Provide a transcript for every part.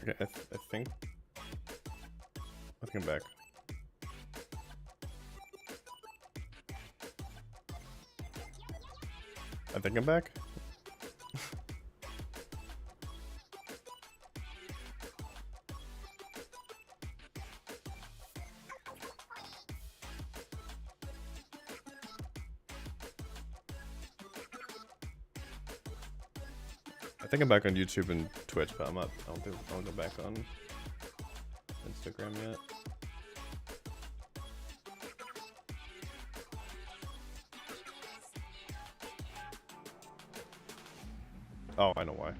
I think I'm back. I think I'm back. I think I'm back on YouTube and Twitch, but I'm not. I don't go back on Instagram yet. Oh, I know why.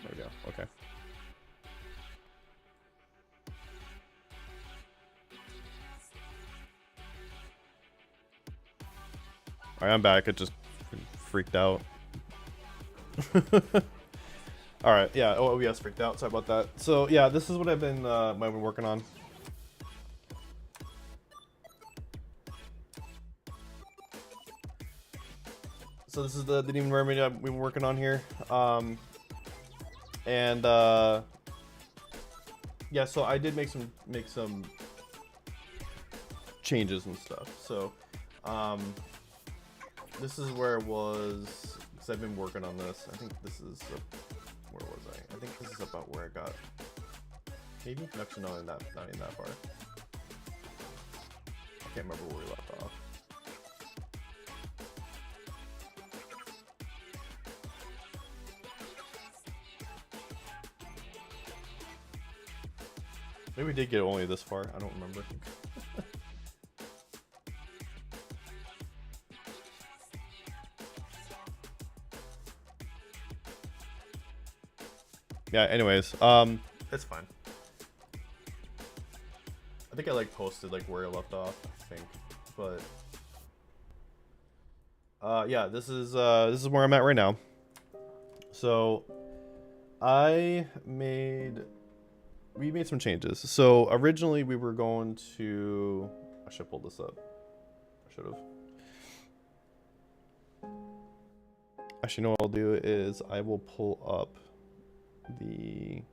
There we go. Okay. Alright, I'm back. It just freaked out. Alright, yeah, OBS freaked out. Sorry about that. So, yeah, this is what I've been working on. So this is the Demon Mermaid we've been working on here. Yeah, so I did make some changes and stuff. So, this is where it was, because I've been working on this. I think this is, where was I? I think this is about where I got, maybe? Actually, not in that far. I can't remember where we left off. Maybe we did get only this far. I don't remember. Yeah, anyways, it's fine. I think I like posted like where I left off, I think. But yeah, this is where I'm at right now. So we made some changes. So originally we were going to, I should pull this up. I should have. Actually, no, what I'll do is I will pull up the,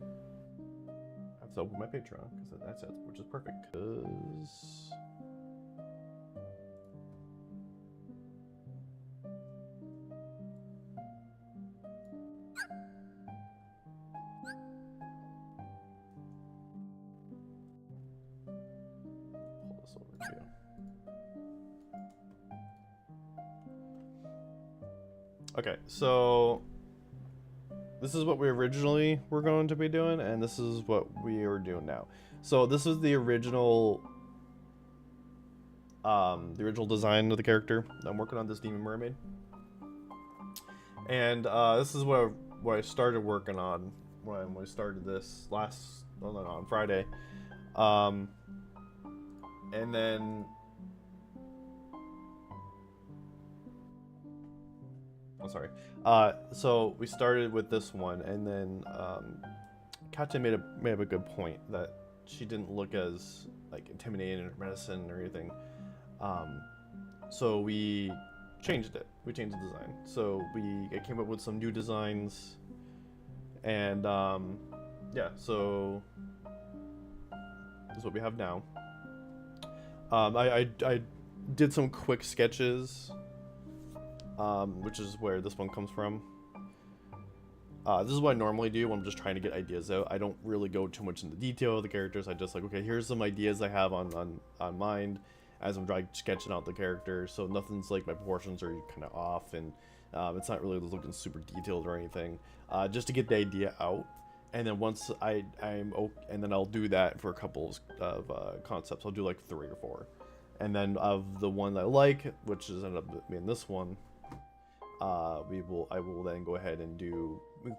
I have to open my Patreon because that's it, which is perfect because pull this over to you. Okay, so this is what we originally were going to be doing, and this is what we are doing now. So this is the original design of the character. I'm working on this Demon Mermaid, and this is what I started working on when we started this on Friday, and then. Oh, sorry. So we started with this one, and then Katya made up a good point that she didn't look as like intimidating or menacing or anything. So we changed it. We changed the design. So I came up with some new designs, and yeah. So this is what we have now. I did some quick sketches. Which is where this one comes from. This is what I normally do when I'm just trying to get ideas out. I don't really go too much into detail of the characters. I just like, okay, here's some ideas I have on mind as I'm sketching out the character. So nothing's like, my proportions are kind of off, and it's not really looking super detailed or anything. Just to get the idea out, and then once I'm okay, and then I'll do that for a couple of concepts. I'll do like 3 or 4, and then of the one I like, which is ended up being this one. I will then go ahead and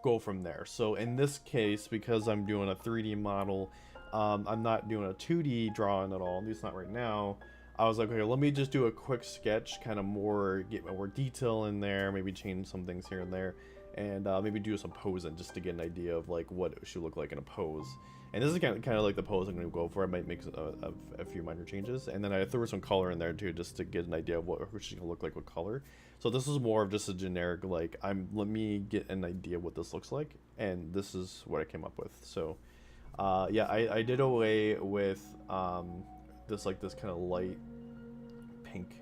go from there. So in this case, because I'm doing a 3D model, I'm not doing a 2D drawing at all, at least not right now. I was like, okay, let me just do a quick sketch, kind of more, get more detail in there, maybe change some things here and there, and maybe do some posing just to get an idea of like what it should look like in a pose. And this is kind of like the pose I'm going to go for. I might make a few minor changes, and then I threw some color in there too, just to get an idea of what she's going to look like with color. So this is more of just a generic, like, let me get an idea what this looks like, and this is what I came up with. So yeah, I did away with this kind of light pink.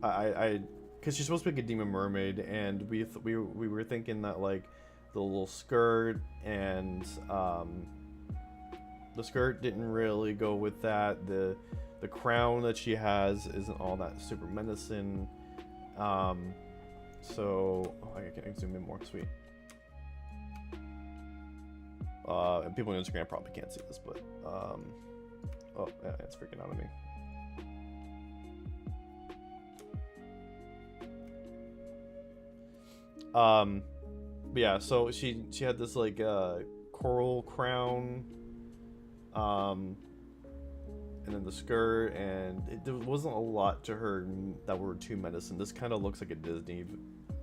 Because she's supposed to be like a demon mermaid, and we were thinking that like the little skirt and the skirt didn't really go with that. The crown that she has isn't all that super menacing. So I can zoom in more. Sweet. And people on Instagram probably can't see this, but oh yeah, it's freaking out of me. But yeah, so she had this like coral crown, and then the skirt, and there wasn't a lot to her that were too menacing. This kind of looks like a Disney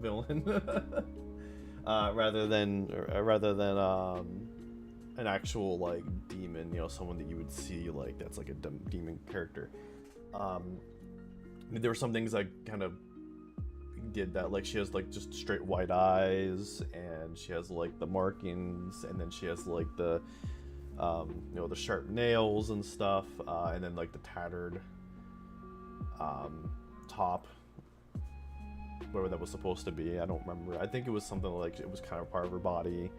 villain, rather than an actual like demon, you know, someone that you would see like that's like a demon character. There were some things I kind of did that, like she has like just straight white eyes, and she has like the markings, and then she has like the you know, the sharp nails and stuff, and then like the tattered top, whatever that was supposed to be. I don't remember. I think it was something like it was kind of part of her body,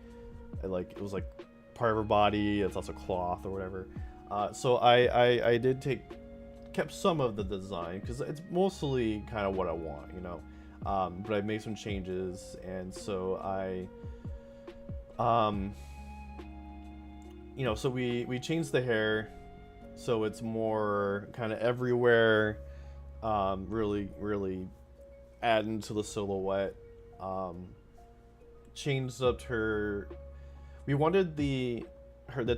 and like it was like part of her body. It's also cloth or whatever. So I did kept some of the design because it's mostly kind of what I want, you know. But I made some changes, and so you know, so we changed the hair so it's more kind of everywhere, really adding to the silhouette. Changed up her. We wanted the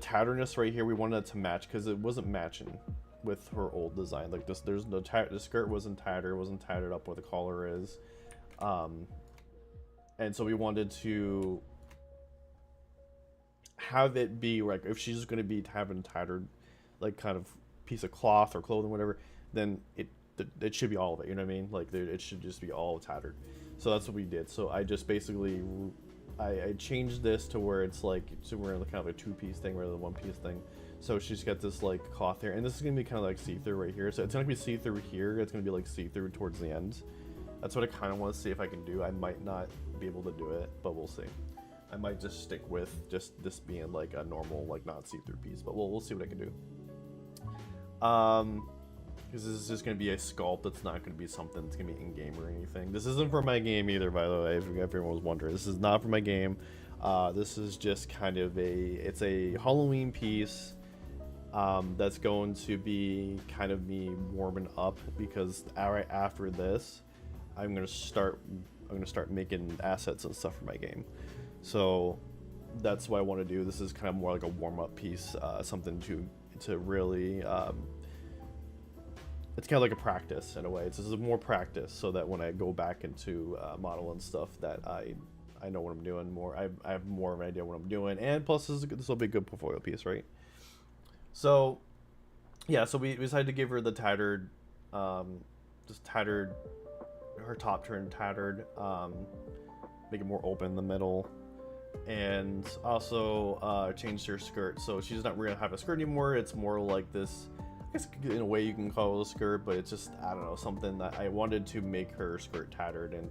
tatterness right here. We wanted it to match because it wasn't matching with her old design. Like this, there's no the skirt wasn't tattered up where the collar is, and so we wanted to have it be like, if she's going to be having tattered like kind of piece of cloth or clothing, whatever, then it should be all of it, you know what I mean? Like it should just be all tattered. So that's what we did. So I just basically I changed this to where it's like, so we're in kind of a two-piece thing rather than one-piece thing. So she's got this like cloth here, and this is gonna be kind of like see-through right here. So it's gonna be see-through here. It's gonna be like see-through towards the end. That's what I kind of want to see if I can do. I might not be able to do it, but we'll see. I might just stick with just this being like a normal, like not see-through piece, but we'll see what I can do. Because this is just gonna be a sculpt. It's not gonna be something that's gonna be in-game or anything. This isn't for my game either, by the way, if everyone was wondering. This is not for my game. This is just kind of it's a Halloween piece. That's going to be kind of me warming up, because right after this, I'm gonna start making assets and stuff for my game. So that's what I want to do. This is kind of more like a warm-up piece, something to really. It's kind of like a practice in a way. This is more practice, so that when I go back into model and stuff, that I know what I'm doing more. I have more of an idea what I'm doing, and plus this will be a good portfolio piece, right? So yeah, so we decided to give her the tattered, just tattered, her top turned tattered, make it more open in the middle, and also changed her skirt. So she's not really have a skirt anymore. It's more like this, I guess in a way you can call it a skirt, but it's just, I don't know, something that I wanted to make her skirt tattered, and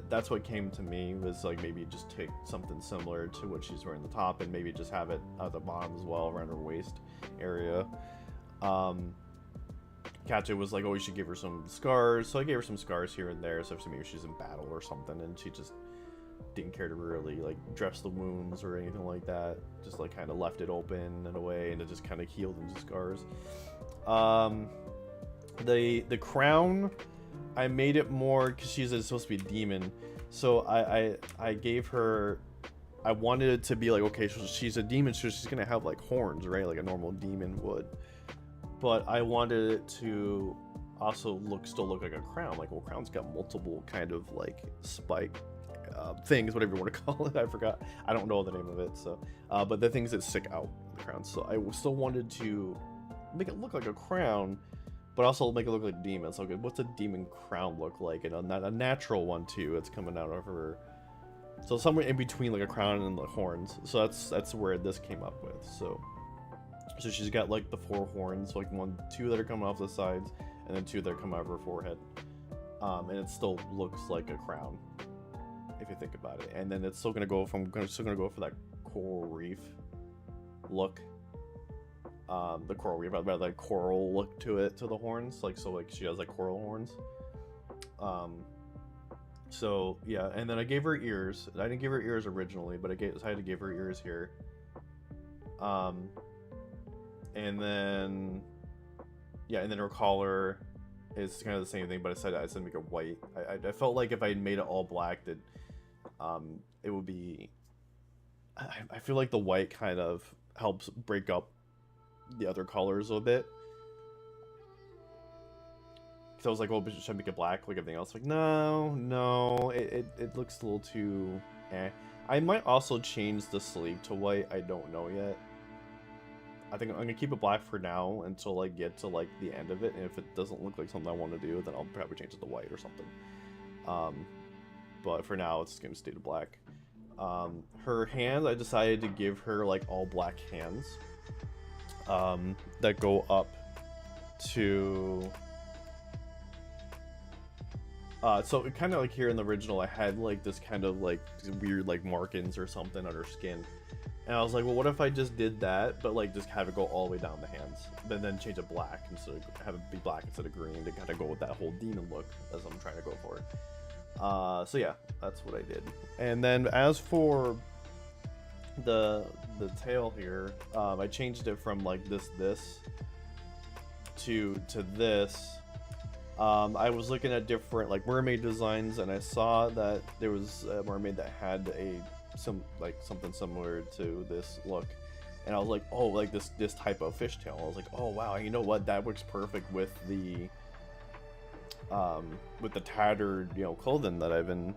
that's what came to me, was like maybe just take something similar to what she's wearing the top, and maybe just have it at the bottom as well, around her waist area. Katja was like, oh, you should give her some scars, so I gave her some scars here and there, so maybe she's in battle or something, and she just didn't care to really like dress the wounds or anything like that, just like kind of left it open in a way, and it just kind of healed into scars. The crown, I made it more because she's supposed to be a demon, so I gave her, I wanted it to be like, okay, so she's a demon, so she's gonna have like horns, right, like a normal demon would, but I wanted it to also still look like a crown. Like, well, crown's got multiple kind of like spike things, whatever you want to call it. I forgot. I don't know the name of it. So, but the things that stick out in the crown. So I still wanted to make it look like a crown, but also make it look like a demon. So, okay, what's a demon crown look like? And a natural one too. It's coming out of her. So somewhere in between like a crown and the horns. So that's where this came up with. So she's got like the 4 horns, like 2 that are coming off the sides, and then 2 that are coming out of her forehead. And it still looks like a crown, if you think about it. And then it's still gonna go for that coral reef look. The coral reef, about that coral look to it, to the horns, like, so like she has like coral horns. So yeah, and then I gave her ears. I didn't give her ears originally, but I decided to give her ears here. And then yeah, and then her collar is kind of the same thing, but I said make it white. I felt like if I made it all black, that it would be. I feel like the white kind of helps break up the other colors a bit. So I was like, well, should I make it black like everything else? Like, no, it looks a little too eh. I might also change the sleeve to white. I don't know yet. I think I'm gonna keep it black for now until I get to like the end of it, and if it doesn't look like something I want to do, then I'll probably change it to white or something. But for now, it's gonna stay to black. Her hands, I decided to give her like all black hands. That go up to. So it kind of like here in the original, I had like this kind of like weird like markings or something on her skin. And I was like, well, what if I just did that, but like just have it go all the way down the hands, but then change it black instead of have it be black instead of green to kind of go with that whole demon look as I'm trying to go for. So yeah, that's what I did. And then as for the tail here, I changed it from like this to this. I was looking at different like mermaid designs, and I saw that there was a mermaid that had something similar to this look, and I was like, oh, like this type of fishtail. I was like, oh wow, you know what, that works perfect with the tattered, you know, clothing that I'm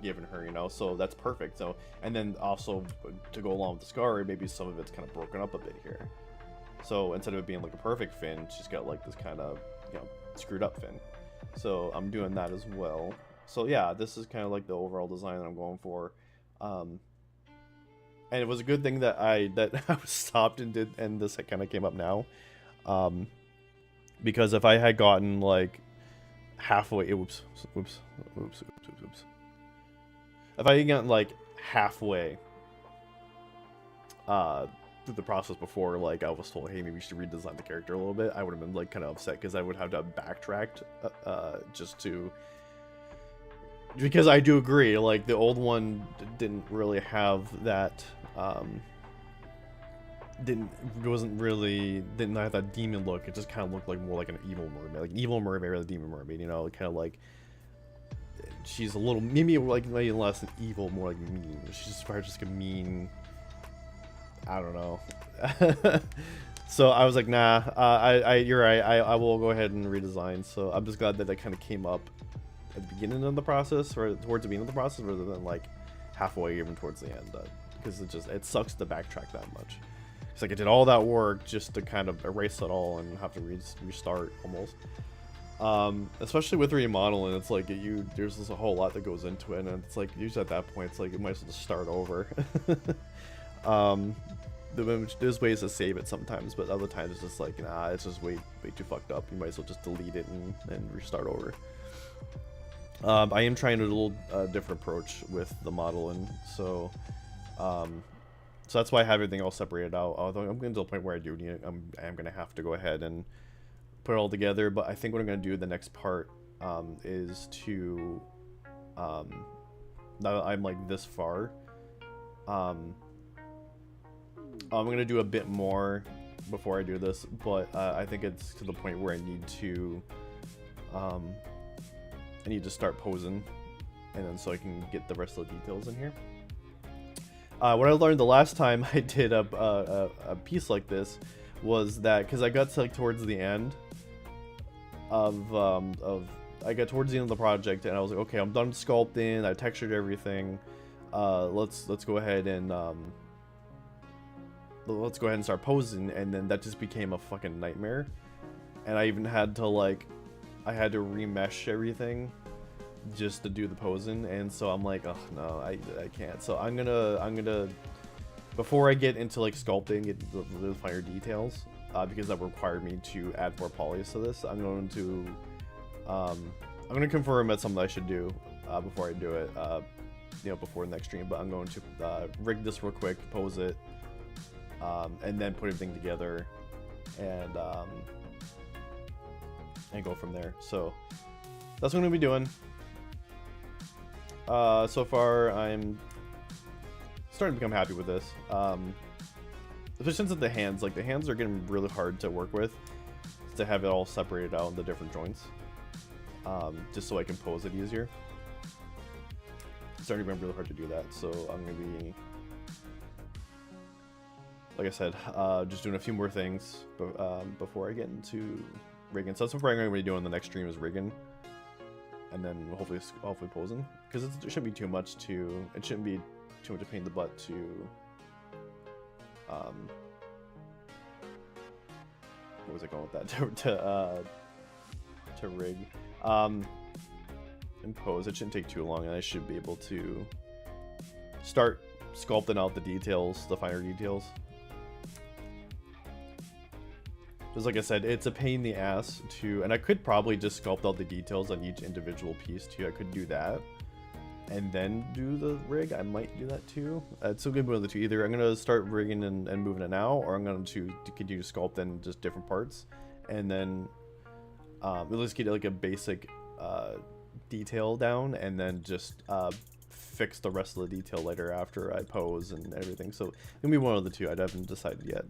giving her, you know, so that's perfect. So, and then also to go along with the scar, maybe some of it's kind of broken up a bit here. So instead of it being like a perfect fin, she's got like this kind of, you know, screwed up fin. So I'm doing that as well. So yeah, this is kind of like the overall design that I'm going for. And it was a good thing that I was stopped and did, and this kind of came up now. Because if I had gotten like halfway, oops. If I had gotten like halfway through the process before, like I was told, hey, maybe we should redesign the character a little bit, I would have been like kind of upset because I would have to have backtracked because I do agree, like the old one didn't really have that didn't have that demon look. It just kind of looked like more like an evil mermaid, like an evil mermaid or the demon mermaid, you know, kind of like she's a little maybe less than evil, more like mean. She's probably just a mean, I don't know. So I was like, nah, you're right. I will go ahead and redesign. So I'm just glad that kind of came up at the beginning of the process, or towards the beginning of the process, rather than like halfway even towards the end, because it sucks to backtrack that much. It's like I did all that work just to kind of erase it all and have to restart almost. Especially with remodeling, it's like there's just a whole lot that goes into it, and it's like usually at that point it's like you might as well just start over. There's ways to save it sometimes, but other times it's just like, nah, it's just way too fucked up. You might as well just delete it and restart over. I am trying a little different approach with the modeling, so that's why I have everything all separated out. Although I'm getting to the point where I am gonna have to go ahead and put it all together. But I think what I'm gonna do the next part is to now that I'm like this far, I'm gonna do a bit more before I do this, but I think it's to the point where I need to start posing, and then so I can get the rest of the details in here. What I learned the last time I did a piece like this was that because I got to like towards the end of I got towards the end of the project and I was like, okay, I'm done sculpting. I textured everything. Let's go ahead and start posing. And then that just became a fucking nightmare. And I even had to I had to remesh everything just to do the posing, and so I'm like, oh no, I can't. So I'm gonna before I get into like sculpting, get the finer details, because that required me to add more polys to this. I'm gonna confirm that's something I should do before I do it, you know, before the next stream. But I'm going to rig this real quick, pose it, and then put everything together, and go from there. So that's what I'm gonna be doing. So far, I'm starting to become happy with this. Especially since the hands, like the hands are getting really hard to work with, to have it all separated out into different joints, just so I can pose it easier. It's starting to become really hard to do that, so I'm gonna be, like I said, just doing a few more things before I get into rigging. So that's what I'm going to be doing the next stream, is rigging. And then hopefully posing, because it shouldn't be too much to. It shouldn't be too much a pain in the butt to. What was I going with that? to rig, and pose. It shouldn't take too long, and I should be able to start sculpting out the details, the finer details. Because like I said, it's a pain in the ass to, and I could probably just sculpt out the details on each individual piece too. I could do that and then do the rig. I might do that too. It's still gonna be one of the two. Either I'm gonna start rigging and moving it now, or I'm going to continue sculpting just different parts, and then at least get like a basic detail down, and then just fix the rest of the detail later after I pose and everything. So it's gonna be one of the two. I haven't decided yet.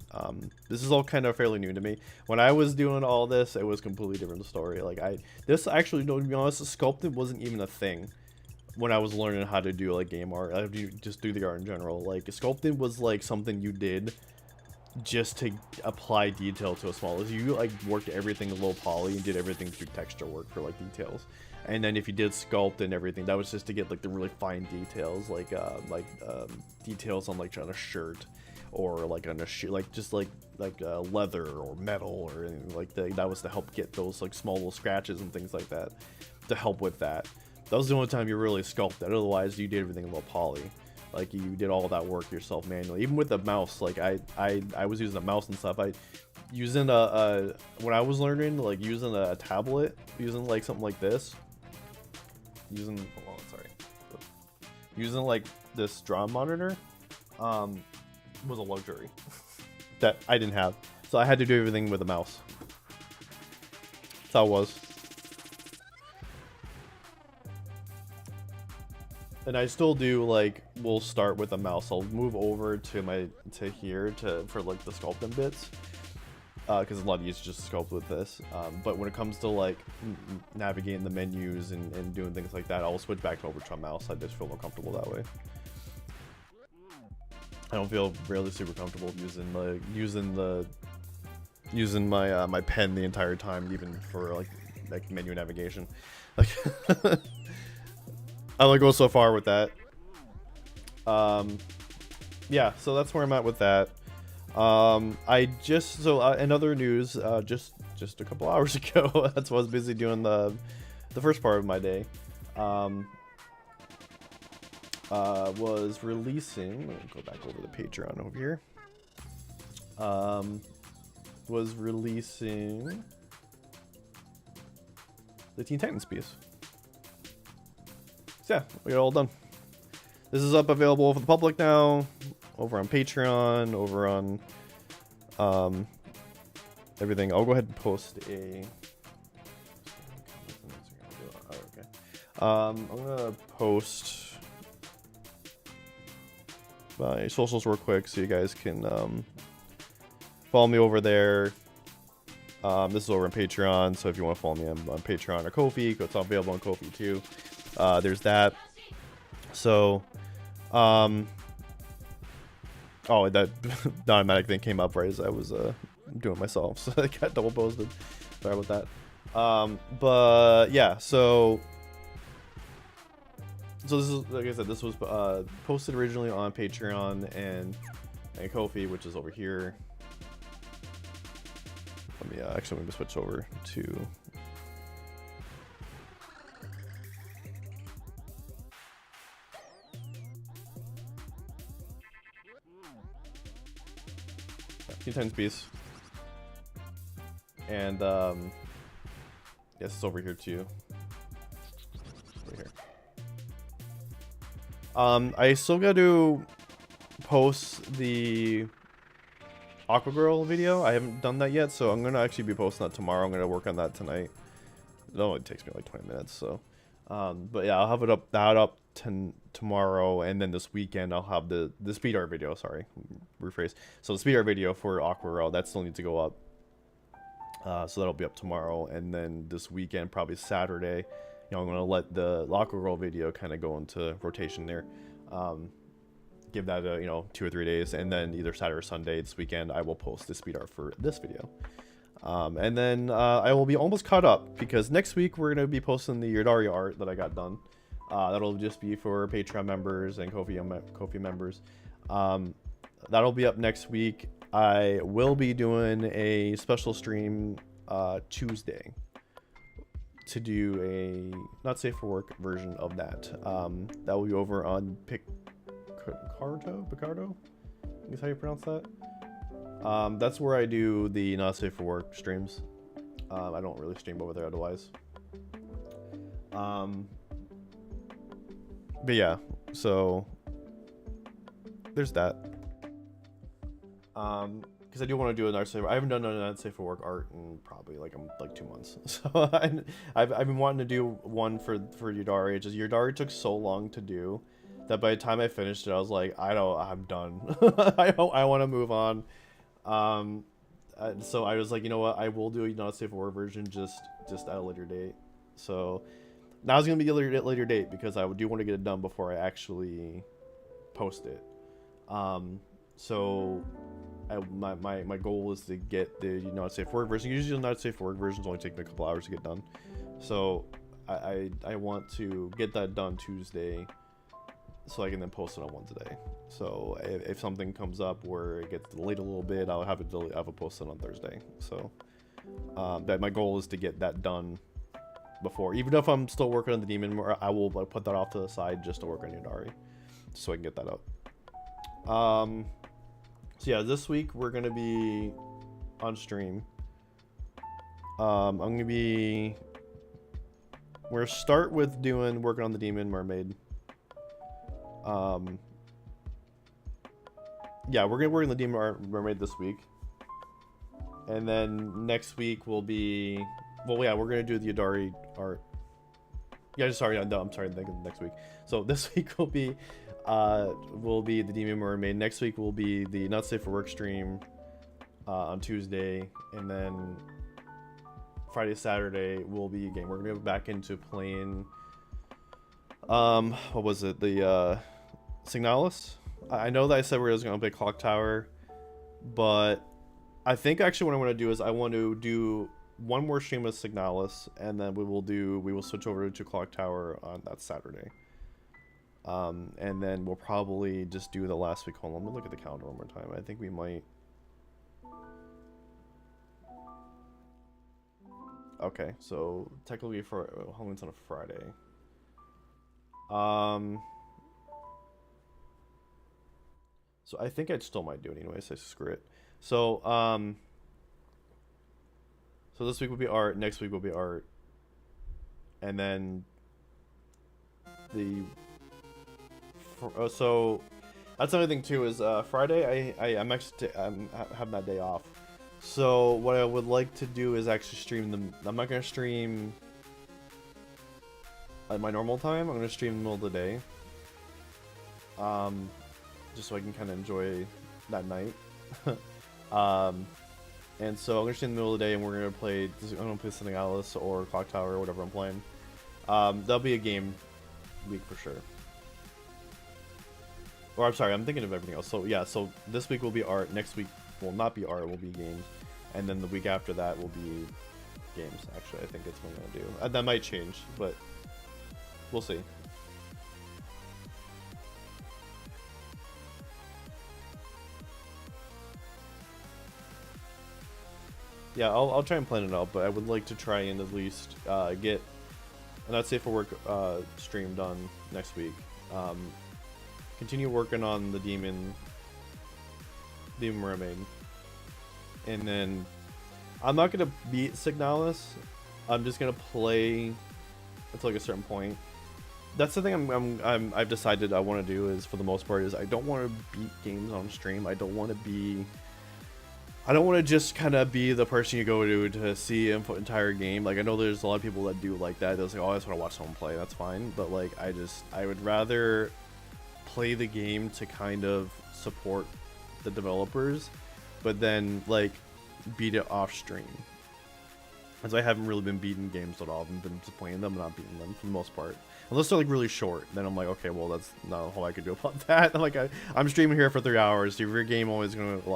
This is all kind of fairly new to me. When I was doing all this, it was a completely different story. Like this actually, no, to be honest, sculpting wasn't even a thing when I was learning how to do like game art. I just do the art in general. Like sculpting was like something you did just to apply detail to a small. You like worked everything low poly and did everything through texture work for like details. And then if you did sculpt and everything, that was just to get like the really fine details, like details on like on a shirt, or like on a shoe, like just like leather or metal or anything like that. That was to help get those like small little scratches and things like that, to help with that. That was the only time you really sculpted. Otherwise, you did everything in low poly. Like you did all that work yourself manually. Even with the mouse, like I was using a mouse and stuff. Using when I was learning, like using a tablet, using like something like this. Using like this drum monitor was a luxury that I didn't have, so I had to do everything with a mouse. That's how it was. And I still do, like, we'll start with a mouse. I'll move over to here for like the sculpting bits, because it's a lot easier to just sculpt with this. But when it comes to like navigating the menus and doing things like that, I'll switch back over to a mouse. I just feel more comfortable that way. I don't feel really super comfortable using my pen the entire time, even for like menu navigation. Like I only go so far with that. Yeah, so that's where I'm at with that. In other news, just a couple hours ago, that's what I was busy doing the first part of my day. Was releasing. Let me go back over the Patreon over here. Was releasing the Teen Titans piece. So yeah, we got it all done. This is up available for the public now, over on Patreon, over on everything. I'll go ahead and post a. I'm gonna post my socials real quick so you guys can follow me over there. This is over on Patreon, so if you want to follow me on Patreon or Ko-fi, it's all available on Ko-fi too. There's that. So, Oh, that the automatic thing came up right as I was doing myself, so I got double posted. Sorry about that. But yeah, so this is, like I said, this was posted originally on Patreon and Ko-fi, which is over here. Let me actually, let me switch over to. Teen Titans Beast. And yes, it's over here too. Over here. I still got to post the Aqua Girl video. I haven't done that yet, so I'm gonna actually be posting that tomorrow. I'm gonna work on that tonight. It only takes me like 20 minutes, so. But yeah, I'll have it up tomorrow, and then this weekend I'll have the speed art video. Sorry, rephrase. So the speed art video for Aqua Girl, that still needs to go up. So that'll be up tomorrow, and then this weekend, probably Saturday, you know, I'm gonna let the Aqua Girl video kind of go into rotation there. Give that a, you know, 2 or 3 days, and then either Saturday or Sunday this weekend I will post the speed art for this video. And then I will be almost caught up, because next week we're gonna be posting the Yodari art that I got done. That'll just be for Patreon members and Ko-fi members. That'll be up next week. I will be doing a special stream Tuesday to do a not safe for work version of that. That will be over on Picardo, I guess how you pronounce that. That's where I do the not safe for work streams. I don't really stream over there otherwise. But yeah, so there's that. Because I do want to do a not safe. I haven't done a not safe for work art in probably like 2 months. So I've been wanting to do one for Yodari. It's just Yodari took so long to do that by the time I finished it, I was like, I'm done. I want to move on. So I was like, you know what? I will do a not safe for work version just at a later date. So now it's gonna be a later date, because I do want to get it done before I actually post it. So my goal is to get the not safe for work version. Usually the not safe for work versions only take me a couple hours to get done. So I want to get that done Tuesday, so I can then post it on Wednesday. So if something comes up where it gets delayed a little bit, I'll have it posted on Thursday. So that my goal is to get that done before, even if I'm still working on the demon, I will put that off to the side just to work on Yodari, so I can get that up. So yeah, this week we're gonna be on stream. We're gonna start with working on the demon mermaid. Yeah, we're gonna work on the demon mermaid this week, and then next week will be, well, yeah, we're gonna do the Yodari art. Yeah, sorry, no, I'm sorry, I'm thinking next week. So this week will be the demon mermaid. Next week will be the not safe for work stream on Tuesday, and then Friday, Saturday will be a game. We're gonna go back into playing what was it, the Signalis. I know that I said we were gonna play Clock Tower, but I think actually what I want to do is I want to do one more stream of Signalis, and then we will switch over to Clock Tower on that Saturday. And then we'll probably just do the last week. Hold on, let me look at the calendar one more time. I think we might. Okay, so technically for Halloween's on a Friday. So I think I still might do it anyway, so screw it. So so this week will be art, next week will be art, and then so that's another thing too, is Friday I'm actually having that day off. So what I would like to do is actually stream them. I'm not gonna stream at my normal time. I'm gonna stream in the middle of the day. Just so I can kind of enjoy that night. And so I'm gonna stream in the middle of the day, and I'm gonna play something else, or Clock Tower, or whatever I'm playing. That'll be a game week for sure. Or I'm sorry, I'm thinking of everything else. So yeah, so this week will be art. Next week will not be art. Will be games, and then the week after that will be games. Actually, I think it's what I'm gonna do. That might change, but we'll see. Yeah, I'll try and plan it out, but I would like to try and at least get an Not Safe for Work stream done next week. Continue working on the Demon Mermaid, and then I'm not gonna beat Signalis. I'm just gonna play until like a certain point. That's the thing I've decided I want to do is, for the most part, is I don't want to beat games on stream. I don't want to just kind of be the person you go to see entire game. Like, I know there's a lot of people that do like that. They'll say, oh, I just want to watch someone play. That's fine. But like, I would rather play the game to kind of support the developers, but then like beat it off stream. As I haven't really been beating games at all. I've been just playing them and not beating them for the most part. Unless they're like really short, then I'm like, okay, well, that's not a whole I could do about that. I'm like, I'm streaming here for 3 hours. If your game always gonna, if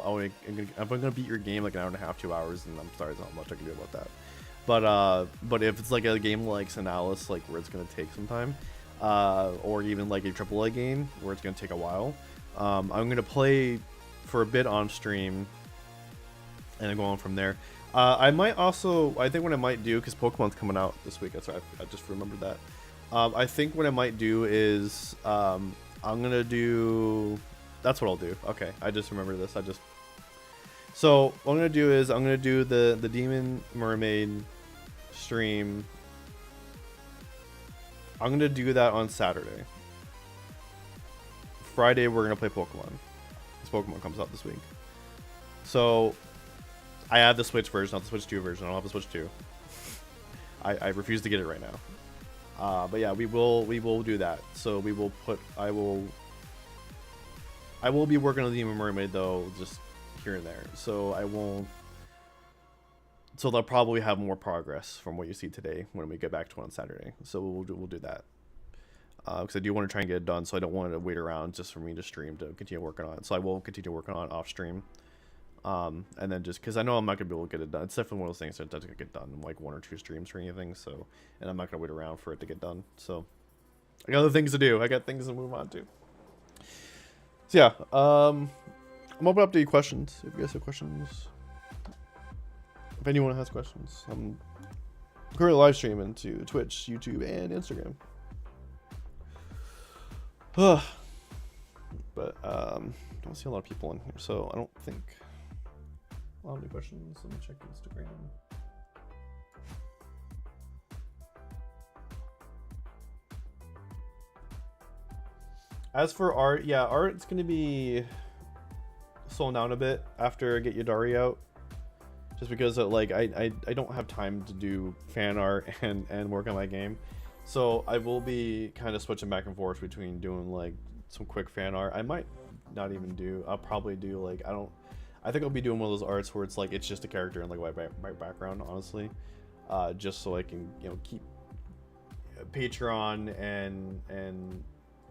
I'm gonna beat your game like an hour and a half, 2 hours, then I'm sorry, there's not much I can do about that. But if it's like a game like Signalis, like where it's gonna take some time, or even like a AAA game where it's gonna take a while, I'm gonna play for a bit on stream, and then go on from there. I might also, I think what I might do, because Pokemon's coming out this week. That's right, I just remembered that. I think what I might do is, I'm gonna do, that's what I'll do. Okay, I just remember this. So what I'm gonna do is I'm gonna do the Demon Mermaid stream. I'm gonna do that on Saturday. Friday we're gonna play Pokemon. This Pokemon comes out this week. So I have the Switch version, not the Switch 2 version. I don't have the Switch 2. I refuse to get it right now. But yeah, we will do that. So we will put, I will be working on the Demon Mermaid though, just here and there. So I won't. So they'll probably have more progress from what you see today when we get back to it on Saturday. So we'll do that. Because I do want to try and get it done, so I don't want to wait around just for me to stream to continue working on it. So I will continue working on it off stream. And then just because I know I'm not gonna be able to get it done. It's definitely one of those things that doesn't get done in like 1 or 2 streams or anything. So, and I'm not gonna wait around for it to get done. So I got other things to do. I got things to move on to. So yeah, I'm open up to your questions. If you guys have questions, if anyone has questions, I'm currently live streaming to Twitch, YouTube, and Instagram. But don't see a lot of people in here, so I don't think I'll have any questions. Let me check Instagram. As for art, yeah, art's gonna be slowing down a bit after I get Yadari out, just because like I don't have time to do fan art and work on my game, so I will be kind of switching back and forth between doing like some quick fan art. I might not even do. I'll probably do like I think I'll be doing one of those arts where it's like it's just a character in like my background, honestly, just so I can keep Patreon and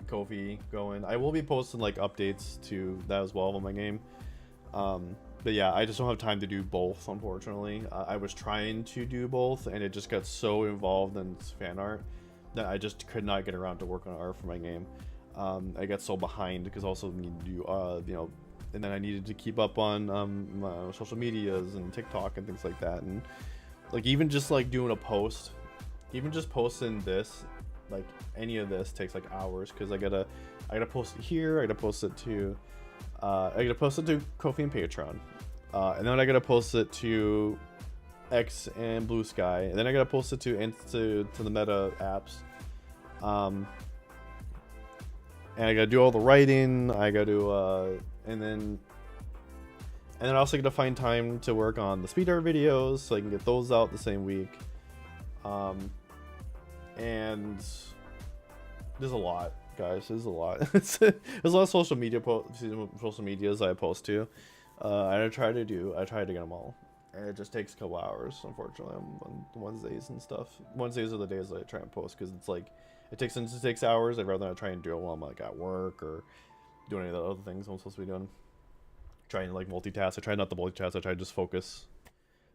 Ko-fi going. I will be posting like updates to that as well on my game, but yeah, I just don't have time to do both, unfortunately. I was trying to do both and it just got so involved in fan art that I just could not get around to work on art for my game. I got so behind because also need to do and then I needed to keep up on my social medias and TikTok and things like that, and like even just like doing a post, even just posting this, like any of this takes like hours because I gotta post it here, I gotta post it to Ko-fi and Patreon, and then I gotta post it to X and Blue Sky, and then I gotta post it to the Meta apps, and I gotta do all the writing. I gotta and then I also gotta find time to work on the speed art videos so I can get those out the same week. And there's a lot, guys. There's a lot. There's a lot of social medias I post to. I try to get them all, and it just takes a couple hours, unfortunately, on Wednesdays and stuff. Wednesdays are the days I try and post because it's like it takes hours. I'd rather not try and do it while I'm like at work or doing any of the other things I'm supposed to be doing. Trying to like multitask. I try not to multitask. I try to just focus.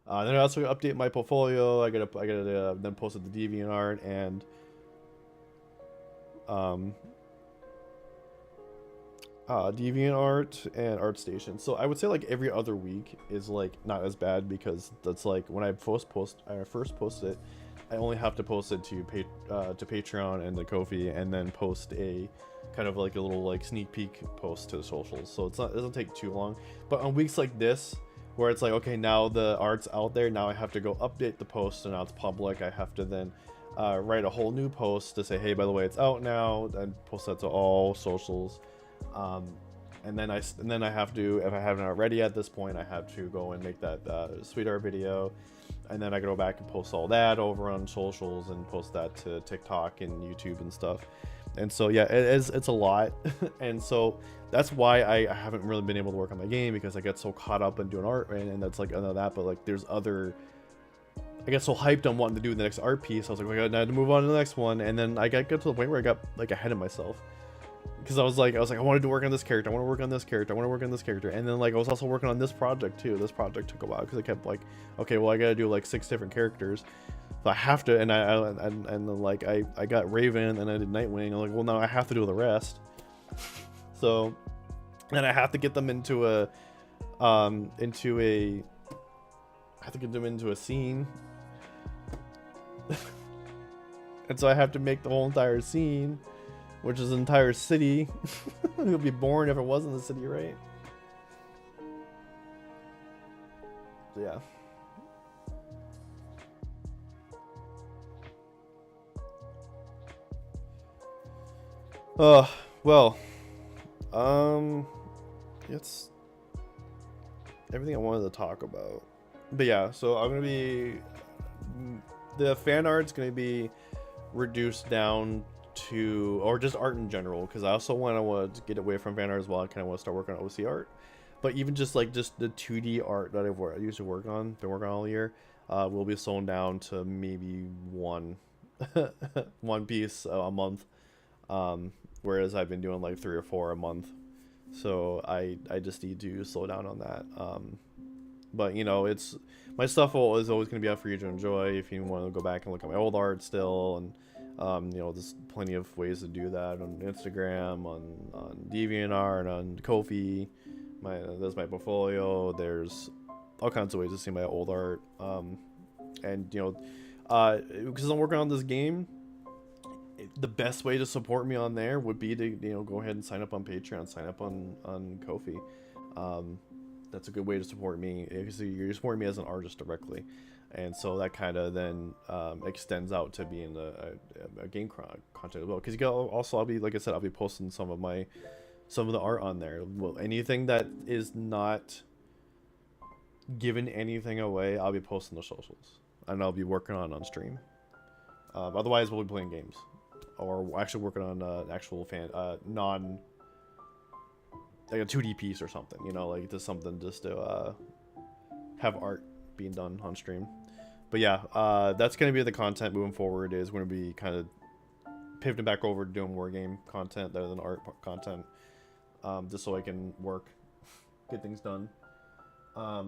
Then I also update my portfolio. I gotta then post it to DeviantArt and DeviantArt and ArtStation. So I would say like every other week is like not as bad because that's like when I first post it, I only have to post it to Patreon and the Ko-fi, and then post a kind of like a little like sneak peek post to the socials. So it doesn't take too long. But on weeks like this, where it's like, okay, now the art's out there, now I have to go update the post, and now it's public. I have to then write a whole new post to say, hey, by the way, it's out now, and post that to all socials. And then I have to, if I haven't already at this point, I have to go and make that sweet art video, and then I go back and post all that over on socials and post that to TikTok and YouTube and stuff. And so yeah, it's a lot. And so that's why I haven't really been able to work on my game, because I get so caught up in doing art, and that's like another that. But like there's other, I got so hyped on wanting to do the next art piece. I was like, I got to move on to the next one. And then I got to the point where I got like ahead of myself, because I was like, I wanted to work on this character. I want to work on this character. I want to work on this character. And then like I was also working on this project too. This project took a while because I kept like, okay, well I got to do like 6 different characters. So I have to, and then like I got Raven, and I did Nightwing. I'm like, well, now I have to do the rest. So then I have to get them into a scene. And so I have to make the whole entire scene, which is an entire city. It would be boring if it wasn't the city, right? So yeah. Well, it's everything I wanted to talk about. But yeah, so I'm gonna be, the fan art's gonna be reduced down to, or just art in general, because I also want to get away from fan art as well. I kind of want to start working on OC art, but even just the 2D art that I used to work on, been working on all year, will be slowing down to maybe one piece a month. Whereas I've been doing like 3 or 4 a month, so I just need to slow down on that. But you know, it's, my stuff is always going to be out for you to enjoy if you want to go back and look at my old art still. And you know, there's plenty of ways to do that on Instagram, on DeviantArt, on Ko-fi. There's my portfolio. There's all kinds of ways to see my old art. And you know, because I'm working on this game, the best way to support me on there would be to, you know, go ahead and sign up on Patreon, sign up on Ko-fi. That's a good way to support me, because you're supporting me as an artist directly, and so that kind of then extends out to being a game content as well. Because I'll be, like I said, I'll be posting some of the art on there. Well, anything that is not giving anything away, I'll be posting the socials, and I'll be working on stream. Otherwise, we'll be playing games, or actually working on actual like a 2D piece or something, you know, like just something just to have art being done on stream. But yeah, that's going to be the content moving forward, is going to be kind of pivoting back over to doing more game content rather than art content, just so I can get things done. I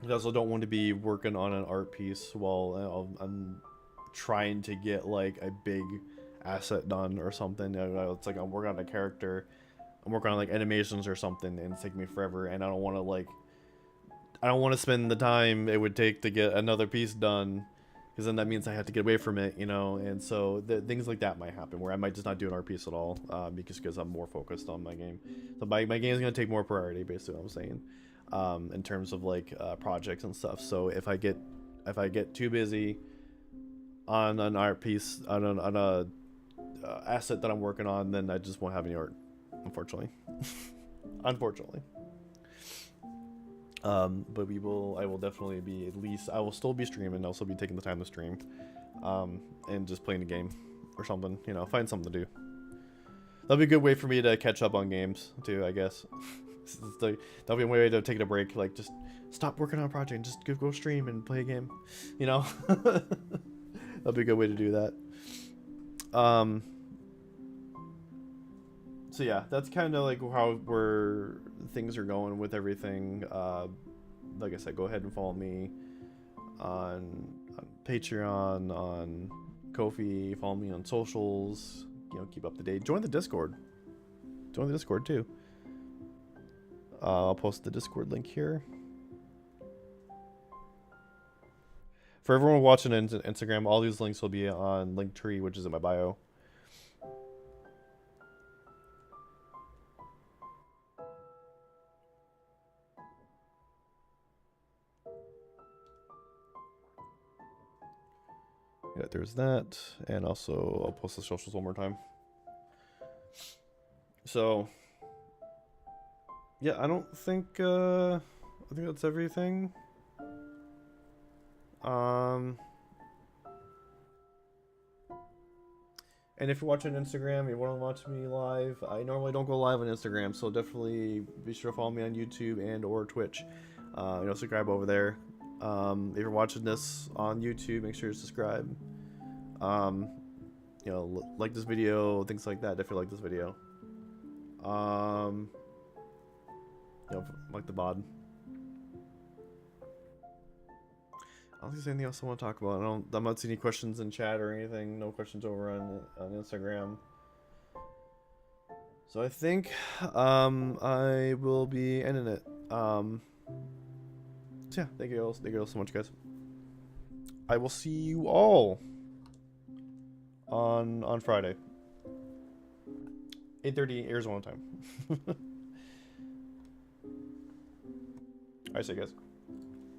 also don't want to be working on an art piece while I'm trying to get like a big asset done or something. It's like I'm working on a character, I'm working on like animations or something, and it's taking me forever, and I don't want to spend the time it would take to get another piece done, because then that means I have to get away from it, you know. And so things like that might happen, where I might just not do an art piece at all, because I'm more focused on my game. So my game is going to take more priority, basically what I'm saying, in terms of like projects and stuff. So if I get too busy on an art piece, on a asset that I'm working on, then I just won't have any art, unfortunately. Unfortunately. But I will definitely be, at least I will still be streaming. I'll still be taking the time to stream, and just playing the game or something, you know, find something to do. That'll be a good way for me to catch up on games too, I guess. That'll be a way to take a break, like just stop working on a project and just go stream and play a game, you know. That'll be a good way to do that. So yeah, that's kind of like how where things are going with everything. Like I said, go ahead and follow me on Patreon, on Ko-fi. Follow me on socials. You know, keep up to date. Join the Discord. Join the Discord too. I'll post the Discord link here. For everyone watching on Instagram, all these links will be on Linktree, which is in my bio. Yeah, there's that, and also I'll post the socials one more time. So, yeah, I think that's everything. And if you're watching Instagram, you want to watch me live, I normally don't go live on Instagram, so definitely be sure to follow me on YouTube and or Twitch. You know, subscribe over there. If you're watching this on YouTube, make sure to subscribe. You know, like this video, things like that. Definitely like this video. You know, like the bod. I don't think there's anything else I want to talk about. I'm not seeing any questions in chat or anything. No questions over on Instagram. So I think I will be ending it. So yeah, thank you all so much, guys. I will see you all on Friday, 8:30 Arizona time. Alright, see you guys.